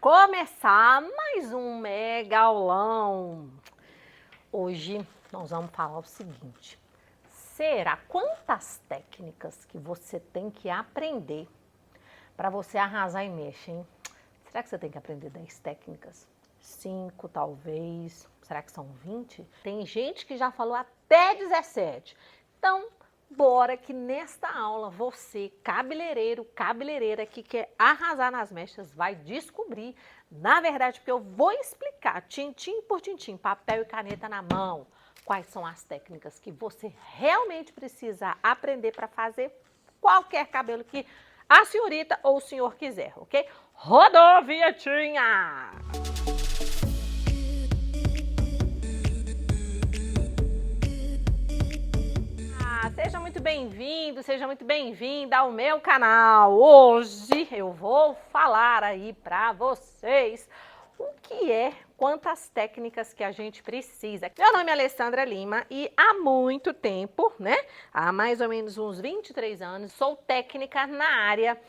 começar mais um mega aulão. Hoje nós vamos falar o seguinte: será quantas técnicas que você tem que aprender para você arrasar em mecha, hein? Será que você tem que aprender 10 técnicas? 5 talvez? Será que são 20? Tem gente que já falou até 17. Então, bora que nesta aula você, cabeleireiro, cabeleireira que quer arrasar nas mechas, vai descobrir, na verdade, porque eu vou explicar, tintim por tintim, papel e caneta na mão, quais são as técnicas que você realmente precisa aprender para fazer qualquer cabelo que a senhorita ou o senhor quiser, ok? Rodou, vinhetinha! Seja muito bem-vindo, seja muito bem-vinda ao meu canal. Hoje eu vou falar aí para vocês o que é, quantas técnicas que a gente precisa. Meu nome é Alessandra Lima e há muito tempo, né, há mais ou menos uns 23 anos, sou técnica na área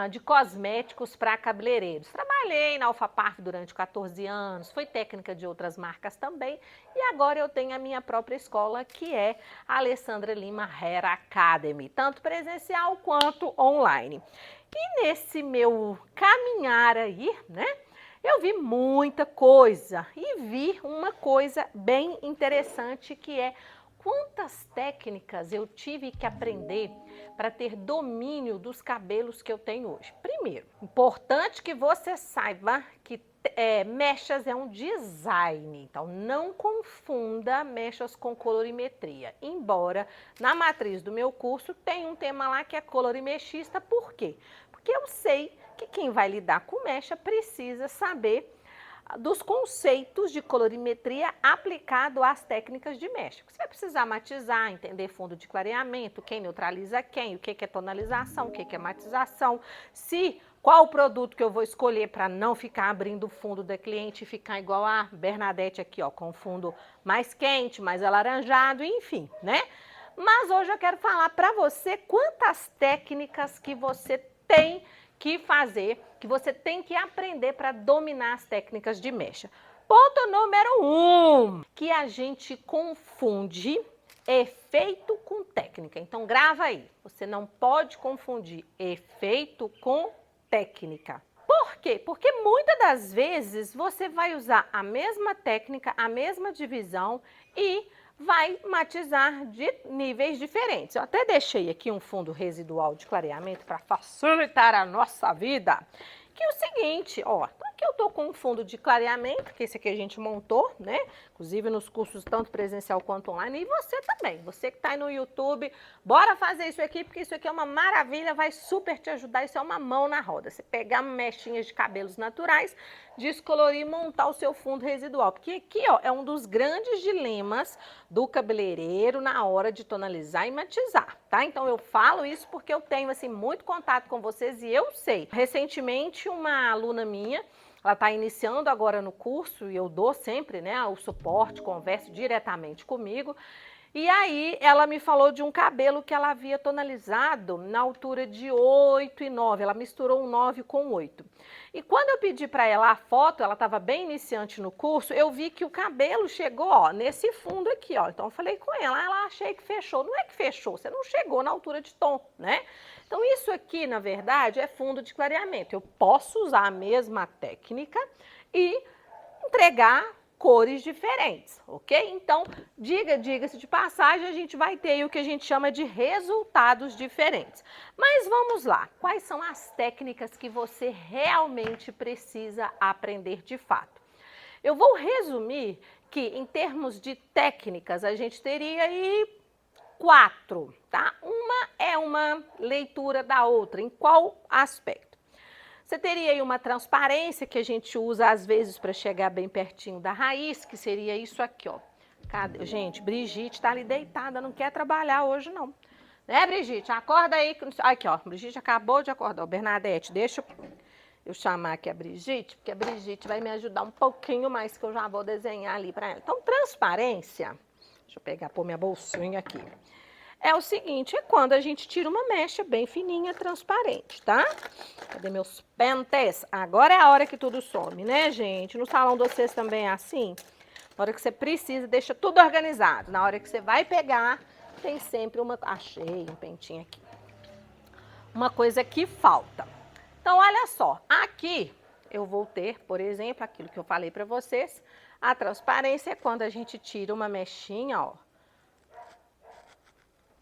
de cosméticos para cabeleireiros. Trabalhei na Alfaparf durante 14 anos, fui técnica de outras marcas também e agora eu tenho a minha própria escola, que é a Alessandra Lima Hair Academy, tanto presencial quanto online. E nesse meu caminhar aí, né, eu vi muita coisa e vi uma coisa bem interessante, que é quantas técnicas eu tive que aprender para ter domínio dos cabelos que eu tenho hoje. Primeiro, importante que você saiba que mechas é um design, então não confunda mechas com colorimetria, embora na matriz do meu curso tem um tema lá que é colorimechista. Por quê? Porque eu sei que quem vai lidar com mecha precisa saber dos conceitos de colorimetria aplicado às técnicas de mecha. Você vai precisar matizar, entender fundo de clareamento, quem neutraliza quem, o que é tonalização, o que é matização, qual o produto que eu vou escolher para não ficar abrindo o fundo da cliente e ficar igual a Bernadette aqui, ó, com fundo mais quente, mais alaranjado, enfim, né? Mas hoje eu quero falar para você quantas técnicas que você tem que fazer, que você tem que aprender para dominar as técnicas de mecha. Ponto número 1, que a gente confunde efeito com técnica. Então grava aí, você não pode confundir efeito com técnica. Por quê? Porque muitas das vezes você vai usar a mesma técnica, a mesma divisão e vai matizar de níveis diferentes. Eu até deixei aqui um fundo residual de clareamento para facilitar a nossa vida. Que é o seguinte, ó, aqui eu tô com um fundo de clareamento, que esse aqui a gente montou, né? Inclusive nos cursos tanto presencial quanto online, e você também, você que tá aí no YouTube, bora fazer isso aqui, porque isso aqui é uma maravilha, vai super te ajudar, isso é uma mão na roda. Você pegar mechinhas de cabelos naturais, descolorir e montar o seu fundo residual, porque aqui, ó, é um dos grandes dilemas do cabeleireiro na hora de tonalizar e matizar, tá? Então eu falo isso porque eu tenho, assim, muito contato com vocês e eu sei. Recentemente, uma aluna minha, ela está iniciando agora no curso e eu dou sempre, né, o suporte, converso diretamente comigo. E aí ela me falou de um cabelo que ela havia tonalizado na altura de 8 e 9, ela misturou um 9 com 8. E quando eu pedi para ela a foto, ela estava bem iniciante no curso, eu vi que o cabelo chegou, ó, nesse fundo aqui, ó. Então eu falei com ela achei que fechou. Não é que fechou, você não chegou na altura de tom, né? Então isso aqui, na verdade, é fundo de clareamento. Eu posso usar a mesma técnica e entregar cores diferentes, ok? Então, diga-se de passagem, a gente vai ter aí o que a gente chama de resultados diferentes. Mas vamos lá, quais são as técnicas que você realmente precisa aprender de fato? Eu vou resumir que, em termos de técnicas, a gente teria aí 4, tá? Uma é uma leitura da outra, em qual aspecto? Você teria aí uma transparência que a gente usa às vezes para chegar bem pertinho da raiz, que seria isso aqui, ó. Cadê? Gente, Brigitte tá ali deitada, não quer trabalhar hoje não. Né, Brigitte? Acorda aí. Aqui, ó, Brigitte acabou de acordar. Ô, Bernadette, deixa eu chamar aqui a Brigitte, porque a Brigitte vai me ajudar um pouquinho mais, que eu já vou desenhar ali para ela. Então, transparência, deixa eu pôr minha bolsinha aqui. é o seguinte, é quando a gente tira uma mecha bem fininha, transparente, tá? Cadê meus pentes? Agora é a hora que tudo some, né, gente? No salão de vocês também é assim? Na hora que você precisa, deixa tudo organizado. Na hora que você vai pegar, tem sempre uma... Achei um pentinho aqui. Uma coisa que falta. Então, olha só. Aqui eu vou ter, por exemplo, aquilo que eu falei para vocês. A transparência é quando a gente tira uma mechinha, ó.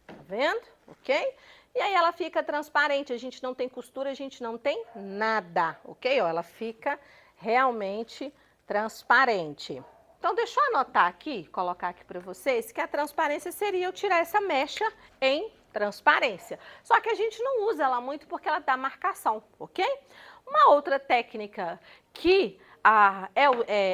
Tá vendo? Ok? E aí ela fica transparente. A gente não tem costura, a gente não tem nada. Ok? Ó, ela fica realmente transparente. Então, deixa eu anotar aqui, colocar aqui para vocês, que a transparência seria eu tirar essa mecha em transparência. Só que a gente não usa ela muito porque ela dá marcação, ok? Uma outra técnica que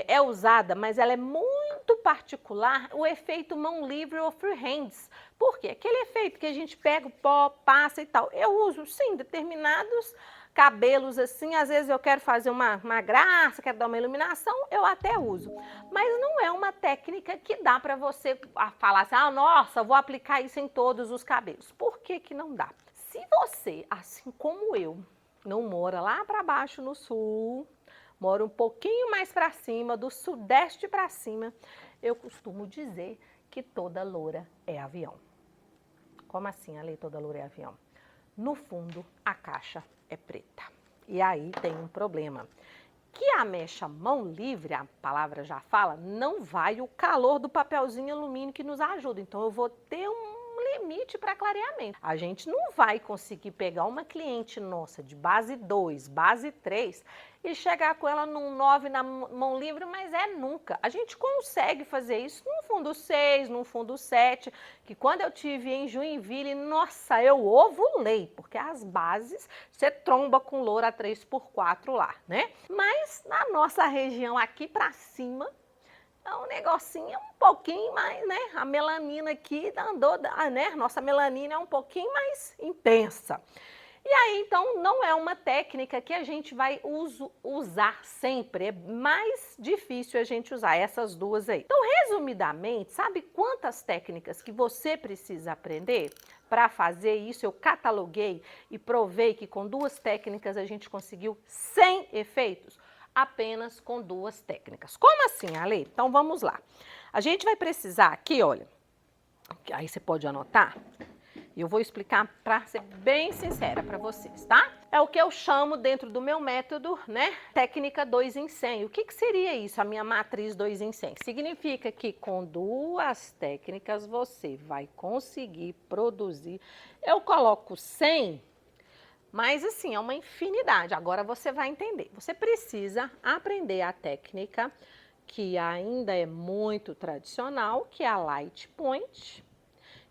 é usada, mas ela é muito particular, o efeito mão livre ou freehands. Por quê? Aquele efeito que a gente pega o pó, passa e tal. Eu uso, sim, determinados cabelos assim, às vezes eu quero fazer uma graça, quero dar uma iluminação, eu até uso. Mas não é uma técnica que dá para você falar assim, ah, nossa, vou aplicar isso em todos os cabelos. Por que que não dá? Se você, assim como eu, não mora lá para baixo no sul, mora um pouquinho mais para cima, do sudeste para cima, eu costumo dizer que toda loura é avião. Como assim, Ale, toda loura é avião? No fundo, a caixa é preta. E aí tem um problema. Que a mecha mão livre, a palavra já fala, não vai o calor do papelzinho alumínio que nos ajuda. Então, eu vou ter um limite para clareamento. A gente não vai conseguir pegar uma cliente nossa de base 2, base 3 e chegar com ela num 9 na mão livre, mas é nunca. A gente consegue fazer isso no fundo 6, no fundo 7, que quando eu tive em Joinville, nossa, eu ovulei, porque as bases você tromba com loura 3x4 lá, né? Mas na nossa região aqui para cima, é um negocinho um pouquinho mais, né? A melanina aqui andou, né? Nossa melanina é um pouquinho mais intensa. E aí, então, não é uma técnica que a gente vai usar sempre. É mais difícil a gente usar essas duas aí. Então, resumidamente, sabe quantas técnicas que você precisa aprender para fazer isso? Eu cataloguei e provei que com 2 técnicas a gente conseguiu 100 efeitos. Apenas com 2 técnicas. Como assim, Ale? Então vamos lá. A gente vai precisar aqui, olha, aí você pode anotar, e eu vou explicar para ser bem sincera para vocês, tá? É o que eu chamo dentro do meu método, né? Técnica 2 em 100. O que que seria isso, a minha matriz 2 em 100? Significa que com 2 técnicas você vai conseguir produzir. Eu coloco 100. Mas assim, é uma infinidade. Agora você vai entender. Você precisa aprender a técnica que ainda é muito tradicional, que é a light point.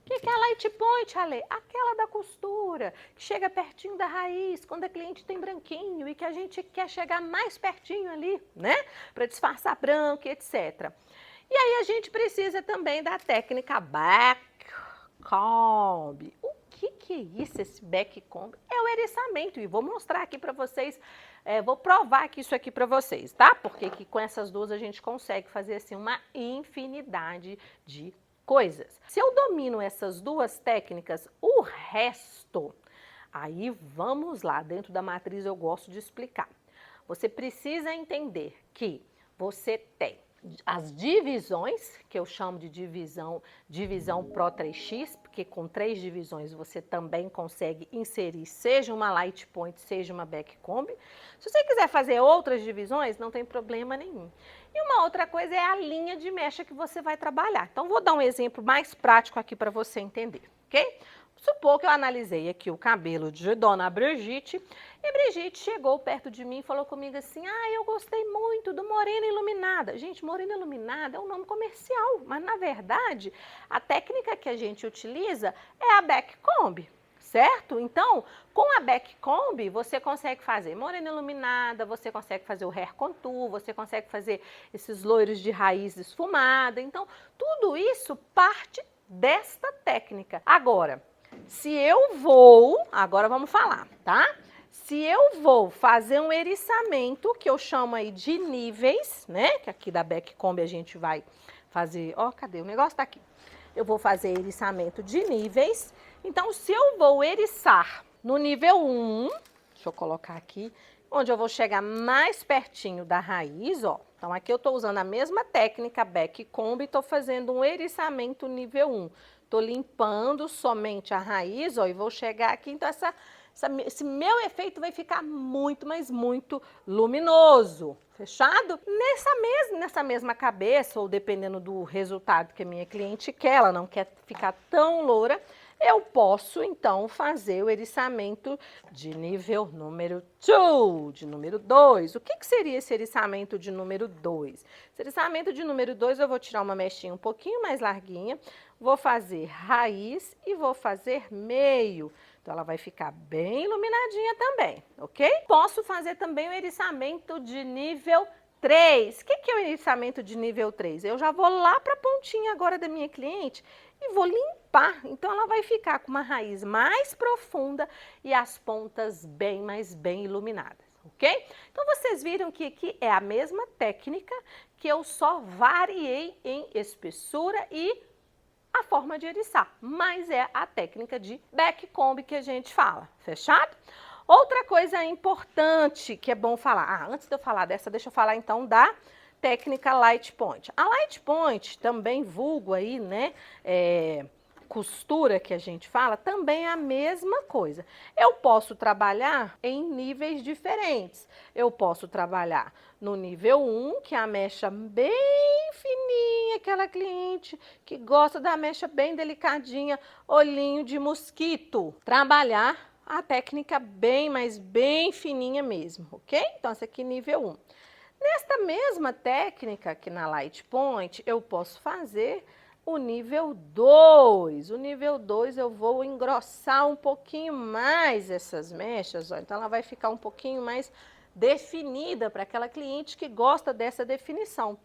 O que é a light point, Ale? Aquela da costura, que chega pertinho da raiz, quando a cliente tem branquinho e que a gente quer chegar mais pertinho ali, né? Para disfarçar branco e etc. E aí a gente precisa também da técnica back comb. O que é isso, esse back comb? É o eriçamento, e vou mostrar aqui para vocês, vou provar aqui isso aqui para vocês, tá? Porque que com essas duas a gente consegue fazer assim uma infinidade de coisas. Se eu domino essas 2 técnicas, o resto, aí vamos lá, dentro da matriz eu gosto de explicar. Você precisa entender que você tem as divisões, que eu chamo de divisão Pro 3x, porque com 3 divisões você também consegue inserir, seja uma light point, seja uma back comb. Se você quiser fazer outras divisões, não tem problema nenhum. E uma outra coisa é a linha de mecha que você vai trabalhar. Então, vou dar um exemplo mais prático aqui para você entender, ok? Supor que eu analisei aqui o cabelo de Dona Brigitte, e Brigitte chegou perto de mim e falou comigo assim, ah, eu gostei muito do Morena Iluminada. Gente, Morena Iluminada é um nome comercial, mas na verdade, a técnica que a gente utiliza é a back comb, certo? Então, com a back comb, você consegue fazer morena iluminada, você consegue fazer o hair contour, você consegue fazer esses loiros de raiz esfumada. Então, tudo isso parte desta técnica. Agora, se eu vou, agora vamos falar, tá? Se eu vou fazer um eriçamento, que eu chamo aí de níveis, né? Que aqui da back comb a gente vai fazer, ó, cadê? O negócio tá aqui. eu vou fazer eriçamento de níveis. Então, se eu vou eriçar no nível 1, deixa eu colocar aqui, onde eu vou chegar mais pertinho da raiz, ó. Então, aqui eu tô usando a mesma técnica back comb e tô fazendo um eriçamento nível 1. Tô limpando somente a raiz, ó, e vou chegar aqui. Então, esse meu efeito vai ficar muito, mas muito luminoso. Fechado? Nessa mesma cabeça, ou dependendo do resultado que a minha cliente quer, ela não quer ficar tão loura, eu posso, então, fazer o eriçamento de nível número 2, de número 2. O que seria esse eriçamento de número 2? Esse eriçamento de número 2, eu vou tirar uma mechinha um pouquinho mais larguinha, vou fazer raiz e vou fazer meio. Então, ela vai ficar bem iluminadinha também, ok? Posso fazer também o eriçamento de nível 3. O que é o eriçamento de nível 3? Eu já vou lá para a pontinha agora da minha cliente e vou limpar. Então, ela vai ficar com uma raiz mais profunda e as pontas bem iluminadas, ok? Então, vocês viram que aqui é a mesma técnica, que eu só variei em espessura e a forma de eriçar, mas é a técnica de back comb que a gente fala, fechado? Outra coisa importante que é bom falar, antes de eu falar dessa, deixa eu falar então da técnica light point. A light point, também vulgo aí, né, costura que a gente fala, também é a mesma coisa. Eu posso trabalhar em níveis diferentes. Eu posso trabalhar no nível 1, que é a mecha bem fininha, aquela cliente que gosta da mecha bem delicadinha, olhinho de mosquito. Trabalhar a técnica bem fininha mesmo, ok? Então, essa aqui é nível 1. Nesta mesma técnica aqui na light point, eu posso fazer o nível 2. O nível 2 eu vou engrossar um pouquinho mais essas mechas, ó. Então ela vai ficar um pouquinho mais definida para aquela cliente que gosta dessa definição.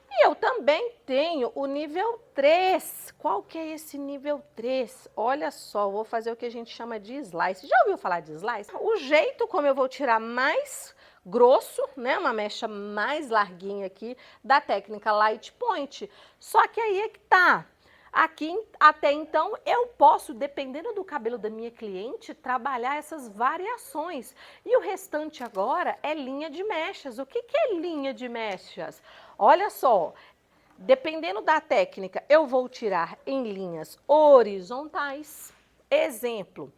E eu também tenho o nível 3. Qual que é esse nível 3? Olha só, vou fazer o que a gente chama de slice. Já ouviu falar de slice? O jeito como eu vou tirar mais grosso, né, uma mecha mais larguinha aqui da técnica light point. Só que aí é que tá. Aqui, até então, eu posso, dependendo do cabelo da minha cliente, trabalhar essas variações. E o restante agora é linha de mechas. O que é linha de mechas? Olha só, dependendo da técnica, eu vou tirar em linhas horizontais. Exemplo.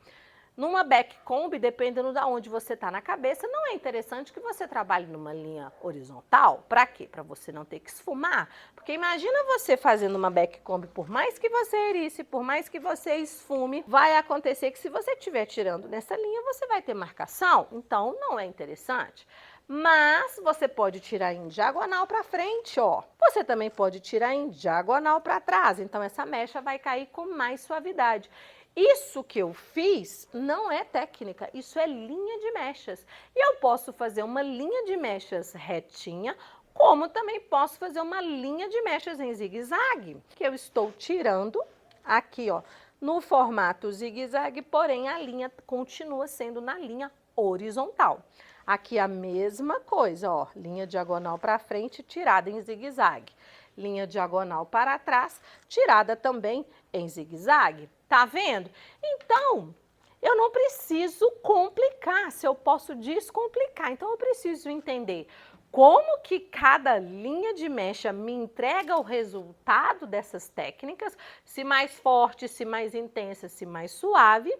Numa back comb, dependendo de onde você está na cabeça, não é interessante que você trabalhe numa linha horizontal. Para quê? Para você não ter que esfumar. Porque imagina você fazendo uma back comb, por mais que você erice, por mais que você esfume, vai acontecer que se você estiver tirando nessa linha, você vai ter marcação. Então, não é interessante. Mas você pode tirar em diagonal para frente, ó. Você também pode tirar em diagonal para trás. Então, essa mecha vai cair com mais suavidade. Isso que eu fiz não é técnica, isso é linha de mechas. E eu posso fazer uma linha de mechas retinha, como também posso fazer uma linha de mechas em zigue-zague, que eu estou tirando aqui, ó, no formato zigue-zague, porém a linha continua sendo na linha horizontal. Aqui a mesma coisa, ó, linha diagonal para frente, tirada em zigue-zague. Linha diagonal para trás, tirada também em zigue-zague. Tá vendo? Então, eu não preciso complicar, se eu posso descomplicar. Então, eu preciso entender como que cada linha de mecha me entrega o resultado dessas técnicas, se mais forte, se mais intensa, se mais suave,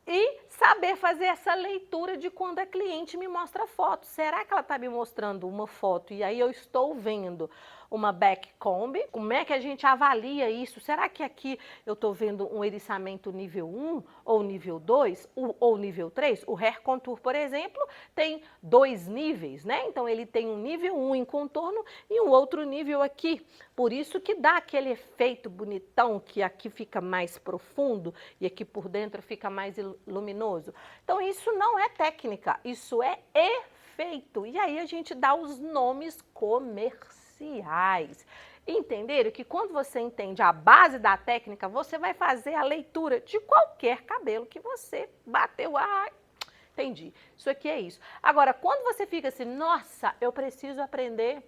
e saber fazer essa leitura de quando a cliente me mostra foto. Será que ela está me mostrando uma foto e aí eu estou vendo uma back comb? Como é que a gente avalia isso? Será que aqui eu estou vendo um eriçamento nível 1 ou nível 2 ou nível 3? O Hair Contour, por exemplo, tem 2 níveis, né? Então ele tem um nível 1 em contorno e um outro nível aqui. Por isso que dá aquele efeito bonitão que aqui fica mais profundo e aqui por dentro fica mais luminoso. Então isso não é técnica, isso é efeito. E aí a gente dá os nomes comerciais. Entenderam que quando você entende a base da técnica, você vai fazer a leitura de qualquer cabelo que você bateu. Entendi. Isso aqui é isso. Agora, quando você fica assim, nossa, eu preciso aprender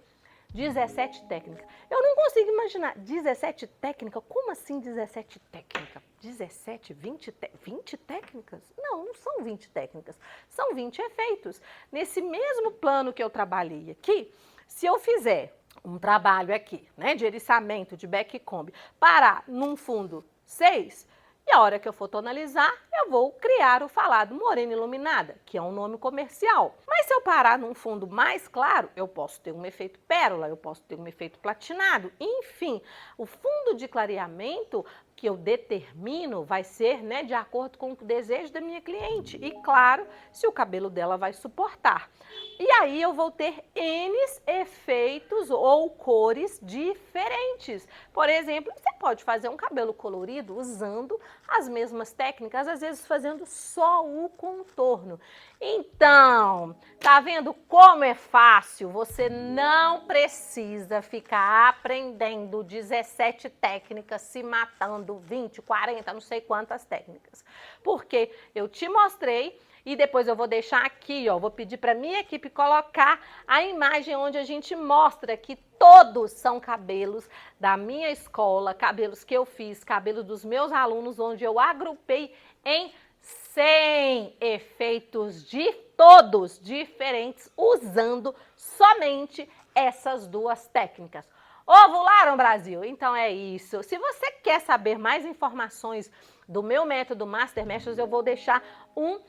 17 técnicas. Eu não consigo imaginar 17 técnicas? Como assim 17 técnicas? 17, 20 técnicas? Não, não são 20 técnicas, são 20 efeitos. Nesse mesmo plano que eu trabalhei aqui, se eu fizer um trabalho aqui, né, de eriçamento, de backcomb, parar num fundo 6, e a hora que eu for tonalizar, eu vou criar o falado morena iluminada, que é um nome comercial. Mas se eu parar num fundo mais claro, eu posso ter um efeito pérola, eu posso ter um efeito platinado, enfim. O fundo de clareamento que eu determino vai ser, né, de acordo com o desejo da minha cliente. E claro, se o cabelo dela vai suportar. E aí eu vou ter N efeitos ou cores diferentes. Por exemplo, você pode fazer um cabelo colorido usando as mesmas técnicas, às vezes fazendo só o contorno. Então, tá vendo como é fácil? Você não precisa ficar aprendendo 17 técnicas, se matando 20, 40, não sei quantas técnicas. Porque eu te mostrei. E depois eu vou deixar aqui, ó, vou pedir para minha equipe colocar a imagem onde a gente mostra que todos são cabelos da minha escola, cabelos que eu fiz, cabelos dos meus alunos, onde eu agrupei em 100 efeitos de todos diferentes, usando somente essas duas técnicas. Ovularam, Brasil? Então é isso. Se você quer saber mais informações do meu método Master Mestres, eu vou deixar um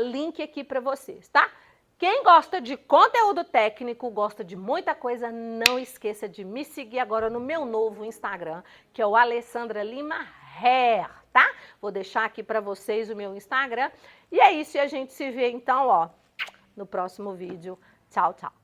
link aqui para vocês, tá? Quem gosta de conteúdo técnico, gosta de muita coisa, não esqueça de me seguir agora no meu novo Instagram, que é o Alessandra Lima Hair, tá? Vou deixar aqui para vocês o meu Instagram. E é isso, e a gente se vê então, ó, no próximo vídeo. Tchau, tchau.